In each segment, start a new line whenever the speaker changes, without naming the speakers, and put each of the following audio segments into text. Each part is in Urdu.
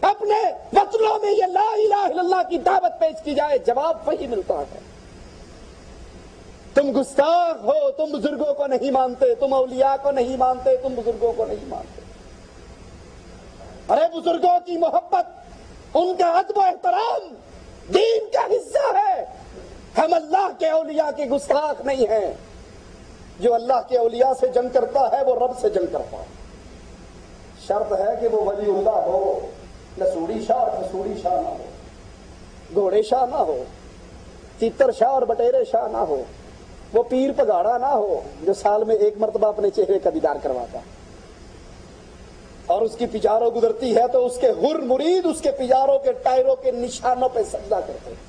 اپنے وطنوں میں یہ لا الہ الا اللہ کی دعوت پیش کی جائے، جواب وہی ملتا ہے۔ تم گستاخ ہو، تم بزرگوں کو نہیں مانتے، تم اولیاء کو نہیں مانتے، تم بزرگوں کو نہیں مانتے۔ ارے بزرگوں کی محبت، ان کا ادب و احترام دین کا حصہ ہے۔ ہم اللہ کے اولیاء کے گستاخ نہیں ہیں۔ جو اللہ کے اولیاء سے جنگ کرتا ہے وہ رب سے جنگ کرتا ہے۔ شرط ہے کہ وہ ولی اللہ ہو، لسوڑی شاہ اور مسوڑی شاہ نہ ہو، گھوڑے شاہ نہ ہو، تیتر شاہ اور بٹیرے شاہ نہ ہو، وہ پیر پگاڑا نہ ہو جو سال میں ایک مرتبہ اپنے چہرے کا دیدار کرواتا ہے اور اس کی پجاروں گزرتی ہے تو اس کے حر مرید اس کے پجاروں کے ٹائروں کے نشانوں پہ سجدہ کرتے ہیں۔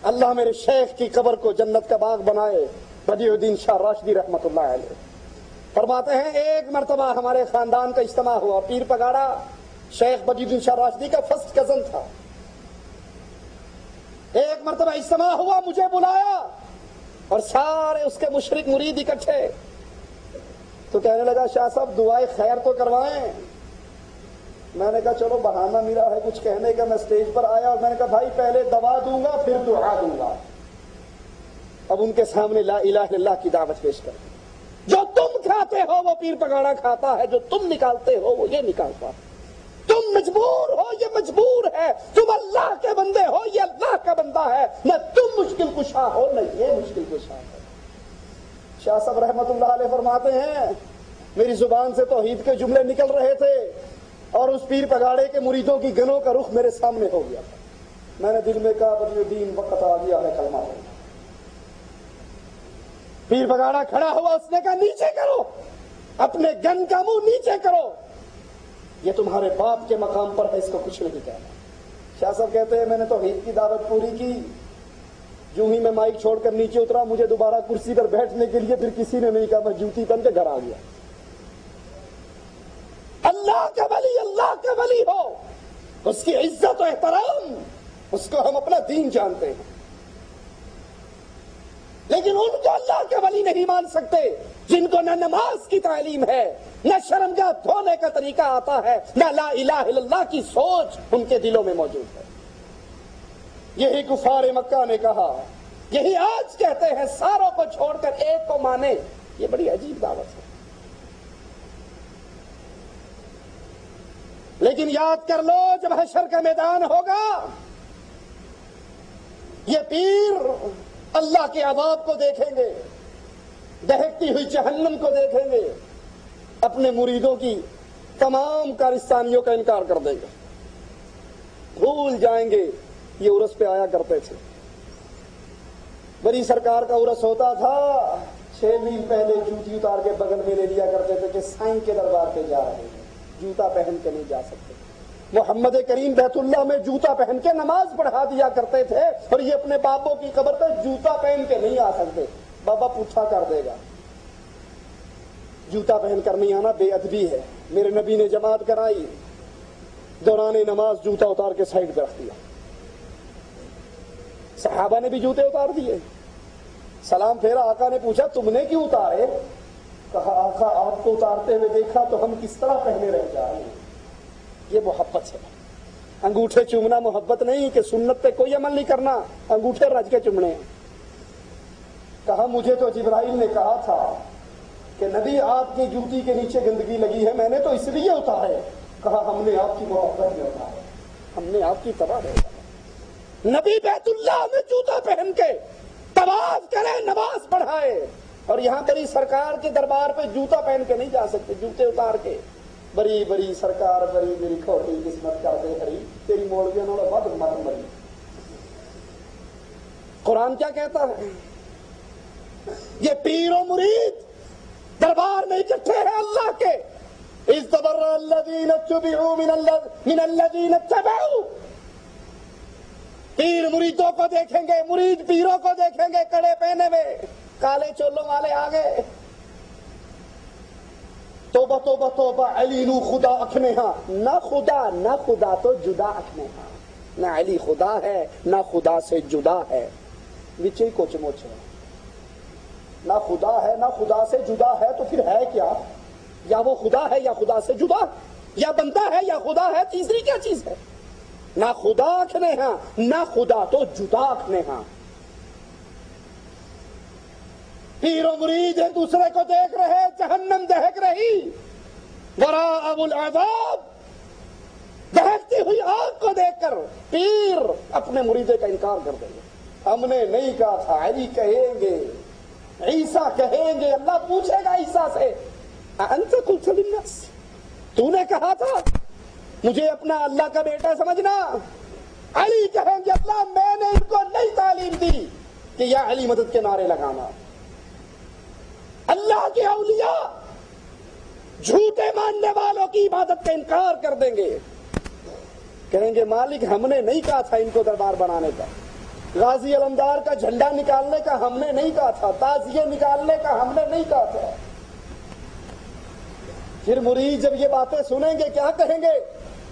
اللہ میرے شیخ کی قبر کو جنت کا باغ بنائے۔ بدیع الدین شاہ راشدی رحمت اللہ علیہ فرماتے ہیں ایک مرتبہ ہمارے خاندان کا اجتماع ہوا۔ پیر پگاڑا شیخ بدیع الدین شاہ راشدی کا فرسٹ کزن تھا۔ ایک مرتبہ اجتماع ہوا، مجھے بلایا اور سارے اس کے مشرک مرید اکٹھے، تو کہنے لگا شاہ صاحب دعائے خیر تو کروائیں۔ میں نے کہا چلو بہانہ میرا ہے کچھ کہنے کا۔ میں اسٹیج پر آیا اور میں نے کہا بھائی پہلے دوا دوں گا پھر دعا دوں گا۔ اب ان کے سامنے لا الہ الا اللہ کی دعوت پیش کر، جو تم کھاتے ہو وہ پیر پگاڑا کھاتا ہے، جو تم نکالتے ہو وہ یہ نکالتا ہے، تم مجبور ہو یہ مجبور ہے، تم اللہ کے بندے ہو یہ اللہ کا بندہ ہے، نہ تم مشکل کشا ہو نہ یہ مشکل کشا ہے۔ شاہ صاحب رحمت اللہ علیہ فرماتے ہیں میری زبان سے توحید کے جملے نکل رہے تھے اور اس پیر پگاڑے کے مریدوں کی گنوں کا رخ میرے سامنے ہو گیا تھا۔ میں نے دل میں کہا بدیع الدین وقت آ گیا ہے کلمہ پڑھنا۔ پیر پگاڑا کھڑا ہوا، اس نے کہا نیچے کرو، اپنے گن کا منہ نیچے کرو، یہ تمہارے باپ کے مقام پر ہے، اس کو کچھ نہیں کہنا۔ شاہ صاحب کہتے ہیں میں نے توحید کی دعوت پوری کی، جو ہی میں مائک چھوڑ کر نیچے اترا مجھے دوبارہ کرسی پر بیٹھنے کے لیے پھر کسی نے نہیں کہا، میں جوتی پہن کے گھر آ گیا۔ اللہ کا ولی ہو، اس کی عزت و احترام، اس کو ہم اپنا دین جانتے ہیں، لیکن ان کو اللہ کے ولی نہیں مان سکتے جن کو نہ نماز کی تعلیم ہے، نہ شرمگاہ دھونے کا طریقہ آتا ہے، نہ لا الہ الا اللہ کی سوچ ان کے دلوں میں موجود ہے۔ یہی کفار مکہ نے کہا، یہی آج کہتے ہیں ساروں کو چھوڑ کر ایک کو مانے۔ یہ بڑی عجیب دعوت ہے، لیکن یاد کر لو جب حشر کا میدان ہوگا یہ پیر اللہ کے عذاب کو دیکھیں گے، دہکتی ہوئی جہنم کو دیکھیں گے، اپنے مریدوں کی تمام کارستانیوں کا انکار کر دیں گے، بھول جائیں گے یہ عرس پہ آیا کرتے تھے۔ بڑی سرکار کا عرس ہوتا تھا، 6 میل پہلے جوتی اتار کے بغل میں لے لیا کرتے تھے کہ سائیں کے دربار پہ جا رہے ہیں، جوتا پہن کے نہیں جا سکتے۔ محمد کریم بیت اللہ میں جوتا پہن کے نماز پڑھا دیا کرتے تھے، اور یہ اپنے باپوں کی قبر پہ جوتا پہن کے نہیں آ سکتے، بابا پوچھا کر دے گا۔ جوتا پہن کر نہیں آنا بے ادبی ہے۔ میرے نبی نے جماعت کرائی، دوران نماز جوتا اتار کے سائڈ پہ رکھ دیا، صحابہ نے بھی جوتے اتار دیے۔ سلام پھیرا، آقا نے پوچھا تم نے کیوں اتارے؟ کہا آقا آپ کو اتارتے ہوئے دیکھا تو ہم کس طرح پہنے رہ جائیں۔ یہ محبت ہے۔ انگوٹھے چومنا محبت نہیں کہ سنت پہ کوئی عمل نہیں کرنا، انگوٹھے رج کے چومنے ہیں۔ کہا مجھے تو جبرائیل نے کہا تھا کہ نبی آپ کی جوتی کے نیچے گندگی لگی ہے، میں نے تو اس لیے اتارے۔ کہا ہم نے آپ کی محبت میں اتارے، ہم نے آپ کی تباہ ہے۔ نبی بیت اللہ میں جوتا پہن کے طواف کرے، نماز پڑھائے، اور یہاں بڑی سرکار کے دربار پہ جوتا پہن کے نہیں جا سکتے، جوتے اتار کے۔ بری بری سرکار بری میری کھوٹی قسمت کر دے ہری، تیری مولویوں نے بہت مر مری۔ قرآن کیا کہتا ہے؟ یہ پیر و مرید دربار میں اکٹھے ہیں اللہ کے۔ اذ تبرأ الذین اتبعوا من الذین اتبعوا۔ پیر مریدوں کو دیکھیں گے، مرید پیروں کو دیکھیں گے، کڑے پہنے ہوئے، کالے چولوں والے آگے۔ توبہ توبہ توبہ علی نو خدا اکھنے ہاں، نہ خدا تو جدا اکھنے ہاں، نہ علی خدا ہے نہ خدا سے جدا ہے، وچے کوچ موچ ہے۔ نہ خدا ہے نہ خدا سے جدا ہے تو پھر ہے کیا؟ یا وہ خدا ہے یا خدا سے جدا۔ یا بندہ ہے یا خدا ہے، تیسری کیا چیز ہے؟ نہ خدا کھنے ہاں نہ خدا تو جدا کھنے ہاں۔ پیر و مرید ایک دوسرے کو دیکھ رہے، جہنم دہک رہی، وراء العذاب، دہکتی ہوئی آگ کو دیکھ کر پیر اپنے مریدے کا انکار کر دیں گے۔ ہم نے نہیں کہا تھا، علی کہیں گے، عیسیٰ کہیں گے، اللہ پوچھے گا عیسیٰ سے انت قلت للناس، تو نے کہا تھا مجھے اپنا اللہ کا بیٹا سمجھنا؟ علی کہیں گے اللہ میں نے ان کو نہیں تعلیم دی کہ یا علی مدد کے نعرے لگانا۔ اللہ کے اولیاء جھوٹے ماننے والوں کی عبادت کا انکار کر دیں گے، کہیں گے مالک ہم نے نہیں کہا تھا ان کو دربار بنانے کا، غازی علمدار کا جھنڈا نکالنے کا ہم نے نہیں کہا تھا، تعزیے نکالنے کا ہم نے نہیں کہا تھا۔ پھر مرید جب یہ باتیں سنیں گے کیا کہیں گے؟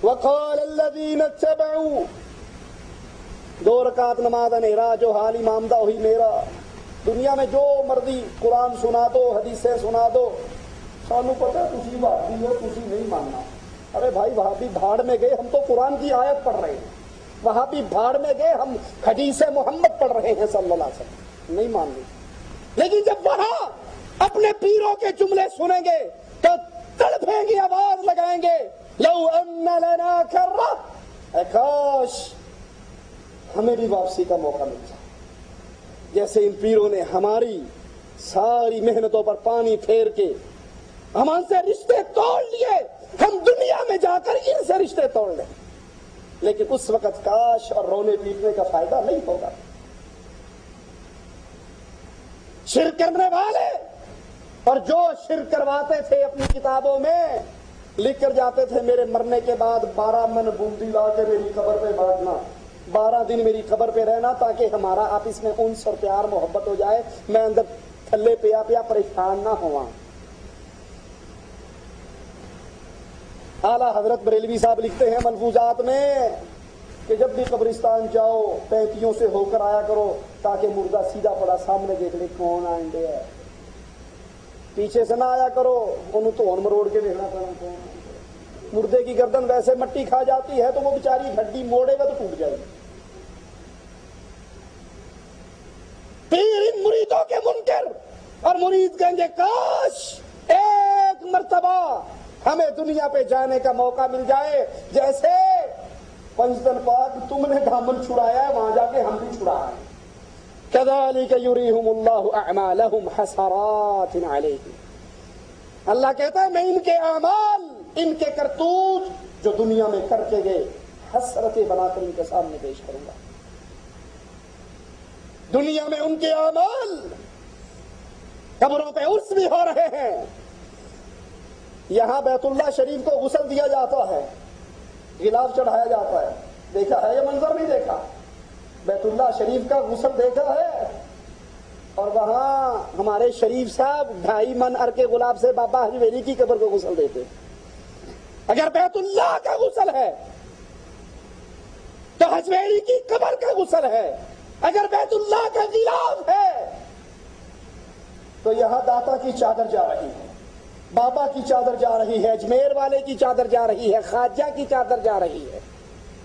وقال الذین اتبعوا، 2 رکعت نماز انہرا، جو حال امام دا وہی میرا، دنیا میں جو مرضی قرآن سنا دو، حدیثیں سنا دو، سانو پتہ تسی وہابی ہو، تسی نہیں ماننا۔ ارے بھائی وہابی بھاڑ میں گئے، ہم تو قرآن کی آیت پڑھ رہے ہیں، وہابی بھاڑ میں گئے، ہم حدیث محمد پڑھ رہے ہیں صلی اللہ علیہ وسلم، نہیں مان لی۔ لیکن جب وہاں اپنے پیروں کے جملے سنیں گے تو تڑپیں گے، آواز لگائیں گے لو ان لنا کرہ، اے کاش ہمیں بھی واپسی کا موقع مل جائے، جیسے ان پیروں نے ہماری ساری محنتوں پر پانی پھیر کے ہم سے رشتے توڑ لیے، ہم دنیا میں جا کر ان سے رشتے توڑ لیں، لیکن اس وقت کاش اور رونے پیٹنے کا فائدہ نہیں ہوگا۔ شرک کرنے والے اور جو شرک کرواتے تھے اپنی کتابوں میں لکھ کر جاتے تھے میرے مرنے کے بعد 12 من بوندی لا کے میری قبر پہ بانٹنا، 12 دن میری قبر پہ رہنا تاکہ ہمارا آپس میں انس اور پیار محبت ہو جائے، میں اندر تھلے پیا پیا پریشان نہ ہوا۔ اعلیٰ حضرت بریلوی صاحب لکھتے ہیں ملفوظات میں کہ جب بھی قبرستان جاؤ 35 سے ہو کر آیا کرو تاکہ مردہ سیدھا پڑا سامنے دیکھ لے کون آئندے ہے، پیچھے سے نہ آیا کرو، انہوں تو ان مروڑ کے دیکھنا پڑا کون۔ مردے کی گردن ویسے مٹی کھا جاتی ہے تو وہ بیچاری ہڈی موڑے گا تو ٹوٹ جائے گی۔ پیر ان مریدوں کے منکر، اور مرید کہیں گے کاش ایک مرتبہ ہمیں دنیا پہ جانے کا موقع مل جائے، جیسے پنجتن پاک تم نے دامن چھڑایا ہے وہاں جا کے ہم بھی چھڑائیں۔ كذلك يريهم الله اعمالهم حسرات عليهم، اللہ کہتا ہے میں ان کے اعمال، ان کے کرتوت جو دنیا میں کر کے گئے حسرتیں بنا کر ان کے سامنے پیش کروں گا۔ دنیا میں ان کے اعمال، قبروں پہ عرس بھی ہو رہے ہیں، یہاں بیت اللہ شریف کو غسل دیا جاتا ہے، غلاف چڑھایا جاتا ہے، دیکھا ہے یہ منظر نہیں دیکھا؟ بیت اللہ شریف کا غسل دیکھا ہے؟ اور وہاں ہمارے شریف صاحب 2.5 من ارکے گلاب سے بابا حجویری کی قبر کو غسل دیتے۔ اگر بیت اللہ کا غسل ہے تو حجویری کی قبر کا غسل ہے، اگر بیت اللہ کا غلاف ہے تو یہاں داتا کی چادر جا رہی ہے، بابا کی چادر جا رہی ہے، اجمیر والے کی چادر جا رہی ہے، خواجہ کی چادر جا رہی ہے۔